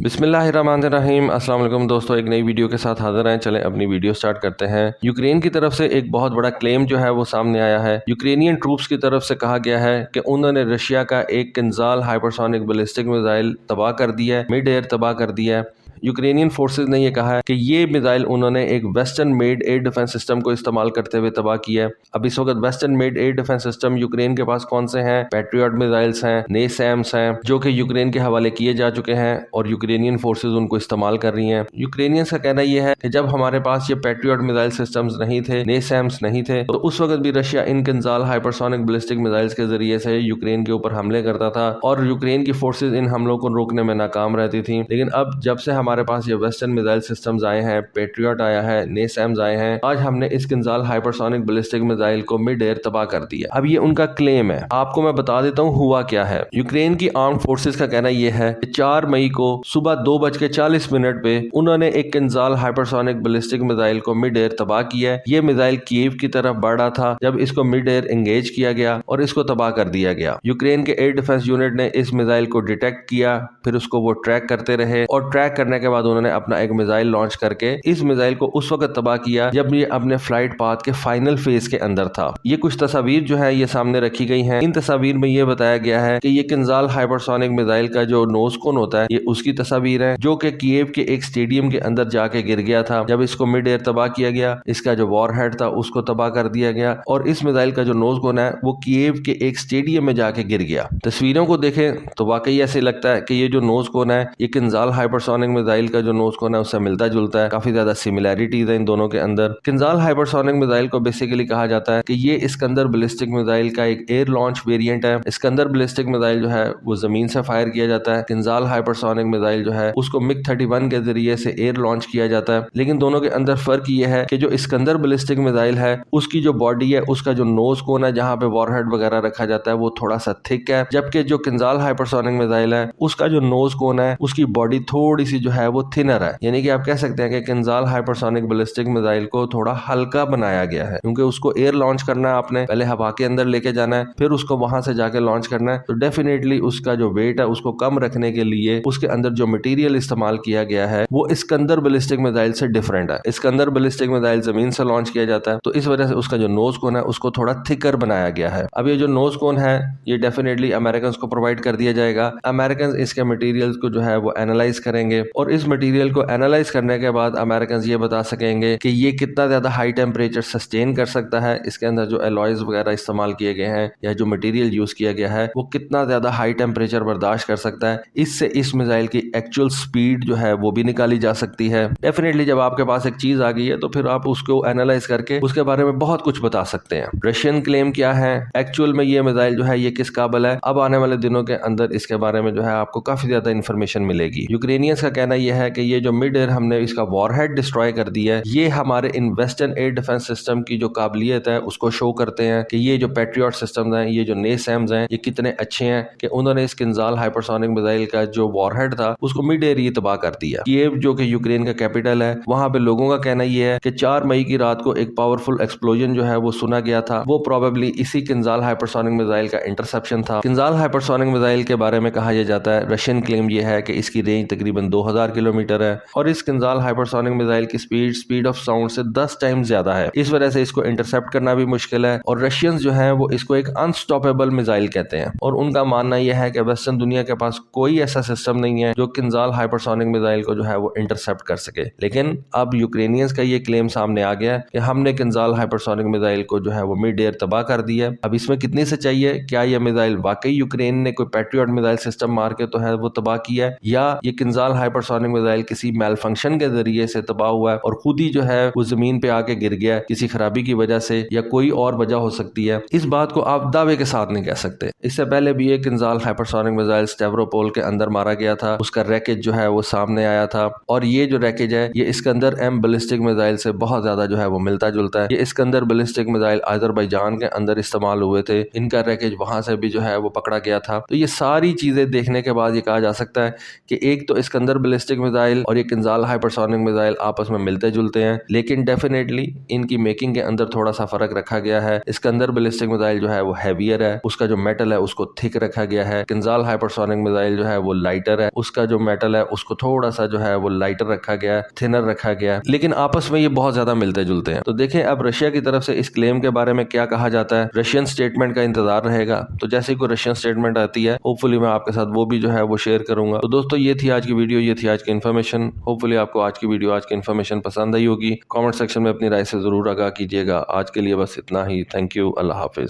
बिस्मिल्लाहिर्रहमानिर्रहीम। अस्सलाम वालेकुम दोस्तों, एक नई वीडियो के साथ हाजिर हैं। चलें अपनी वीडियो स्टार्ट करते हैं। यूक्रेन की तरफ से एक बहुत बड़ा क्लेम जो है वो सामने आया है। यूक्रेनियन ट्रूप्स की तरफ से कहा गया है कि उन्होंने रशिया का एक किंजाल हाइपरसोनिक बैलिस्टिक मिसाइल तबाह कर दिया है, मिड एयर तबाह कर दिया है। यूक्रेनियन फोर्सेज ने यह कहा है कि ये मिसाइल उन्होंने एक western made air defence system को इस्तेमाल करते हुए तबाह किया है। अब इस वक्त western made air defence system Ukraine के पास कौन से हैं? पैट्रियट मिसाइल्स हैं, नेसैम्स हैं, जो कि यूक्रेन के हवाले किए जा चुके हैं और यूक्रेनियन फोर्सेज उनको इस्तेमाल कर रही हैं। यूक्रेनियंस का कहना यह है कि जब हमारे पास ये पैट्रियट मिसाइल सिस्टम्स नहीं थे, नेसैम्स नहीं थे, तो उस वक्त भी रशिया इन किंजाल हाइपरसोनिक बैलिस्टिक मिसाइल्स के जरिए से यूक्रेन के ऊपर हमले करता था और यूक्रेन की फोर्सेज इन हमलों को रोकने में नाकाम रहती थी। लेकिन अब जब से हमारे पास ये वेस्टर्न मिसाइल सिस्टम्स आए हैं, पैट्रियट आया है, नेसैम्स आए हैं, आज हमने इस किंजाल हाइपरसोनिक बैलिस्टिक मिसाइल को मिड एयर तबाह कर दिया। अब ये उनका क्लेम है। आपको मैं बता देता हूँ हुआ क्या है। यूक्रेन की आर्म फोर्सेज का कहना यह है कि 4 मई को सुबह 2:40 पे उन्होंने एक किंजाल हाइपरसोनिक बैलिस्टिक मिसाइल को मिड एयर तबाह किया है। ये मिसाइल कीव की तरफ बढ़ रहा था जब इसको मिड एयर एंगेज किया गया और इसको तबाह कर दिया गया। यूक्रेन के एयर डिफेंस यूनिट ने इस मिसाइल को डिटेक्ट किया, फिर उसको वो ट्रैक करते रहे और ट्रैक करने के बाद उन्होंने अपना एक मिसाइल लॉन्च करके इस मिसाइल को उस वक्त तबाह किया जब ये अपने फ्लाइट पाथ के फाइनल फेज के अंदर था। ये कुछ तस्वीर जो है ये सामने रखी गई हैं। इन तस्वीर में ये बताया गया है कि ये किंजाल हाइपरसोनिक मिसाइल का जो नोज कोन होता है ये उसकी तस्वीर है, जो कि कीव के एक स्टेडियम के अंदर जाके गिर गया था। जब इसको मिड एयर तबाह किया गया, इसका जो वॉर हेड था उसको तबाह कर दिया गया और इस मिसाइल का जो नोज कोन है वो कीव के एक स्टेडियम में जाके गिर गया। तस्वीरों को देखें तो वाकई ऐसे लगता है कि ये जो नोज कोन है ये किंजाल हाइपरसोनिक मिसाइल का जो नोज कोन है उससे मिलता जुलता है। काफी ज्यादा सिमिलैरिटीज है इन दोनों के अंदर। किंजाल हाइपरसोनिक मिसाइल को बेसिकली कहा जाता है कि ये इस्कंदर बैलिस्टिक मिसाइल का एक एयर लॉन्च वेरिएंट है। इस्कंदर बैलिस्टिक मिसाइल जो है वो जमीन से फायर किया जाता है। किंजाल हाइपरसोनिक मिसाइल जो है उसको मिग 31 के जरिए से एयर लॉन्च किया जाता है। लेकिन दोनों के अंदर फर्क ये है कि जो इस्कंदर बैलिस्टिक मिसाइल है उसकी जो बॉडी है, उसका जो नोज कोन है जहाँ पे वॉरहेड वगैरह रखा जाता है वो थोड़ा सा थिक है, जबकि जो किंजाल हाइपरसोनिक मिसाइल है उसका जो नोज कोन है उसकी बॉडी थोड़ी सी जो है वो थिनर है। यानी कि आप कह सकते हैं कि किंजाल हाइपरसोनिक बैलिस्टिक मिसाइल को थोड़ा हल्का बनाया गया है, क्योंकि उसको एयर लॉन्च करना है, आपने पहले हवा के अंदर लेके जाना है, फिर उसको वहां से जाके लॉन्च करना है। तो डेफिनेटली उसका जो वेट है उसको कम रखने के लिए उसके अंदर जो मटेरियल इस्तेमाल किया गया है वो इस्कंदर बैलिस्टिक मिसाइल से डिफरेंट है। इस्कंदर बैलिस्टिक मिसाइल जमीन से लॉन्च किया जाता है, तो इस वजह से उसका जो नोज कोन है उसको थोड़ा थिकर बनाया गया है। अब ये जो नोज कोन है ये डेफिनेटली अमेरिकन को प्रोवाइड कर दिया जाएगा। अमेरिकन इसके मटेरियल को जो है वो एनालाइज करेंगे और इस मटेरियल को एनालाइज करने के बाद अमेरिकन ये बता सकेंगे कि ये कितना ज्यादा हाई टेम्परेचर सस्टेन कर सकता है। इसके अंदर जो एलॉयज वगैरह इस्तेमाल किए गए हैं या जो मटेरियल यूज किया गया है वो कितना ज्यादा हाई टेम्परेचर बर्दाश्त कर सकता है। इससे इस मिसाइल की एक्चुअल स्पीड जो है वो भी निकाली जा सकती है। डेफिनेटली जब आपके पास एक चीज आ गई है तो फिर आप उसको एनालाइज करके उसके बारे में बहुत कुछ बता सकते हैं। रशियन क्लेम क्या है, एक्चुअल में ये मिसाइल जो है ये किस काबिल है, अब आने वाले दिनों के अंदर इसके बारे में जो है आपको काफी ज्यादा इन्फॉर्मेशन मिलेगी। यूक्रेनियंस का कहना यह है कि ये जो मिड एयर हमने इसका वॉरहेड डिस्ट्रॉय कर दिया है, ये हमारे in western air defence system की जो काबिलियत है उसको शो करते हैं कि ये जो पैट्रियट सिस्टम हैं, ये जो नेसैम्स हैं, ये कितने अच्छे हैं कि उन्होंने इस किंजाल हाइपरसोनिक मिसाइल का जो वॉरहेड था उसको मिड एयर ही तबाह कर दिया। कीव जो कि यूक्रेन का कैपिटल है, वहां पे लोगों का कहना यह है कि 4 मई की रात को एक पावरफुल एक्सप्लोजन जो है वो सुना गया था। वो प्रोबेबली इसी किंजाल हाइपरसोनिक मिसाइल का इंटरसेप्शन था। किंजाल हाइपरसोनिक मिसाइल के बारे में कहा यह जाता है, रशियन क्लेम यह है कि इसकी रेंज तकरीबन 2000 किलोमीटर है और इस किंजाल हाइपरसोनिक मिसाइल की स्पीड ऑफ साउंड से 10 टाइम ज्यादा है। इस वजह से इसको इंटरसेप्ट करना भी मुश्किल है और रशियंस जो हैं वो इसको एक अनस्टॉपेबल मिसाइल कहते हैं और उनका मानना यह है कि वेस्टर्न दुनिया के पास कोई ऐसा सिस्टम नहीं है जो किंजाल हाइपरसोनिक मिसाइल को जो है वो इंटरसेप्ट कर सके। लेकिन अब यूक्रेनियंस का ये क्लेम सामने आ गया कि हमने किंजाल हाइपरसोनिक मिसाइल को जो है वो मिड एयर तबाह कर दिया। अब इसमें कितनी सच्चाई है, क्या यह मिसाइल वाकई यूक्रेन ने कोई पैट्रियट मिसाइल सिस्टम मार के तो है वो तबाह किया है, या ये किंजाल हाइपरसोनिक मिसाइल किसी मेल फंक्शन के जरिए से तबाह हुआ है और खुद ही जो है वो जमीन पे आके गिर गया है किसी खराबी की वजह से, या कोई और वजह हो सकती है। इस बात को आप दावे के साथ नहीं कह सकते। इससे पहले भी एक किंजाल हाइपरसोनिक मिसाइल स्टेवरोपोल के अंदर मारा गया था, उसका रैकेज जो है वो सामने आया था और ये जो रैकेज है ये इस्कंदर एम बैलिस्टिक मिसाइल से बहुत ज्यादा जो है वो मिलता जुलता है। ये इस्कंदर बैलिस्टिक मिसाइल अजरबैजान के अंदर इस्तेमाल हुए थे, इनका रैकेज वहां से भी जो है वो पकड़ा गया था। तो ये सारी चीजें देखने के बाद ये कहा जा सकता है कि एक तो इस्कंदर बैलिस्टिक बैलिस्टिक मिसाइल और ये किंजाल हाइपरसोनिक मिसाइल आपस में मिलते जुलते हैं, लेकिन डेफिनेटली इनकी मेकिंग के अंदर थोड़ा सा फर्क रखा गया है। इस्कंदर बैलिस्टिक मिसाइल जो है वो हैवियर है, उसका जो मेटल है उसको थिक रखा गया है। किंजाल हाइपरसोनिक मिसाइल जो है वो लाइटर है, उसका जो मेटल है उसको थोड़ा सा जो है वो लाइटर रखा गया है, थिनर रखा गया है, लेकिन आपस में ये बहुत ज्यादा मिलते जुलते हैं। तो देखें अब रशिया की तरफ से इस क्लेम के बारे में क्या कहा जाता है। रशियन स्टेटमेंट का इंतजार रहेगा, तो जैसे कोई रशियन स्टेटमेंट आती है होपफुली मैं आपके साथ वो भी जो है वो शेयर करूंगा। तो दोस्तों ये थी आज की वीडियो, ये थी आज की इन्फॉर्मेशन। होपफुली आपको आज की वीडियो, आज की इन्फॉर्मेशन पसंद आई होगी। कमेंट सेक्शन में अपनी राय से जरूर आगाह कीजिएगा। आज के लिए बस इतना ही। Thank you. Allah Hafiz.